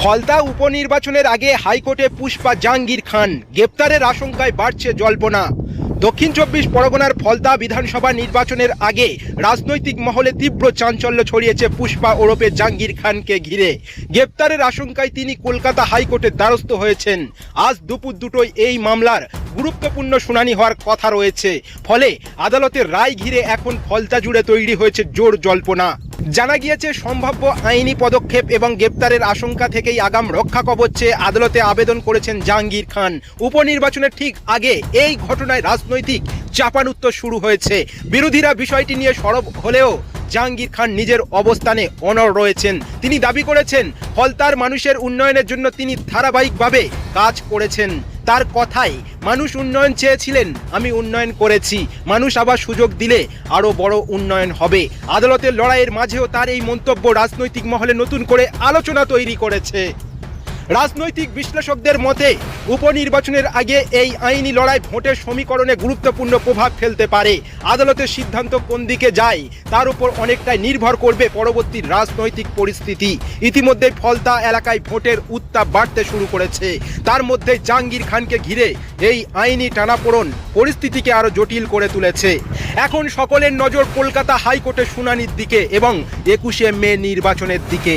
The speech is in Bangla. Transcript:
ফলতা উপনির্বাচনের আগে হাইকোর্টে পুষ্পা জাহাঙ্গীর খান গ্রেপ্তারের আশঙ্কায় বাড়ছে জল্পনা। দক্ষিণ ২৪ পরগনার ফলতা বিধানসভা নির্বাচনের আগে রাজনৈতিক মহলে তীব্র চাঞ্চল্য ছড়িয়েছে পুষ্পা ওরফে জাহাঙ্গীর খানকে ঘিরে। গ্রেপ্তারের আশঙ্কায় তিনি কলকাতা হাইকোর্টের দ্বারস্থ হয়েছেন। আজ দুপুর দুটোয় এই মামলার গুরুত্বপূর্ণ শুনানি হওয়ার কথা রয়েছে। ফলে আদালতের রায় ঘিরে এখন ফলতা জুড়ে তৈরি হয়েছে জোর জল্পনা। জানা গিয়েছে সম্ভাব্য আইনি পদক্ষেপ এবং গ্রেপ্তারের আশঙ্কা থেকেই আগাম রক্ষা কবচ চেয়ে আদালতে আবেদন করেছেন জাহাঙ্গীর খান। উপনির্বাচনের ঠিক আগে এই ঘটনায় রাজনৈতিক চাপানুত্তর শুরু হয়েছে। বিরোধীরা বিষয়টি নিয়ে সরব হলেও জাহাঙ্গীর খান নিজের অবস্থানে অনড় রয়েছেন। তিনি দাবি করেছেন ফলতার মানুষের উন্নয়নের জন্য তিনি ধারাবাহিকভাবে কাজ করেছেন। তার কথায় মানুষ উন্নয়ন চেয়েছিলেন, আমি উন্নয়ন করেছি, মানুষ আবার সুযোগ দিলে আরও বড় উন্নয়ন হবে। আদালতের লড়াইয়ের মাঝেও তার এই মন্তব্য রাজনৈতিক মহলে নতুন করে আলোচনা তৈরি করেছে। রাজনৈতিক বিশ্লেষকদের মতে উপনির্বাচনের আগে এই আইনি লড়াই ভোটের সমীকরণে গুরুত্বপূর্ণ প্রভাব ফেলতে পারে। আদালতের সিদ্ধান্ত কোন দিকে যায় তার উপর অনেকটাই নির্ভর করবে পরবর্তী রাজনৈতিক পরিস্থিতি। ইতিমধ্যে ফলতা এলাকায় ভোটের উত্তাপ বাড়তে শুরু করেছে। তার মধ্যে জাহাঙ্গীর খানকে ঘিরে এই আইনি টানাপোড়েন পরিস্থিতিকে আরও জটিল করে তুলেছে। এখন সকলের নজর কলকাতা হাইকোর্টের শুনানির দিকে এবং ২১শে মে নির্বাচনের দিকে।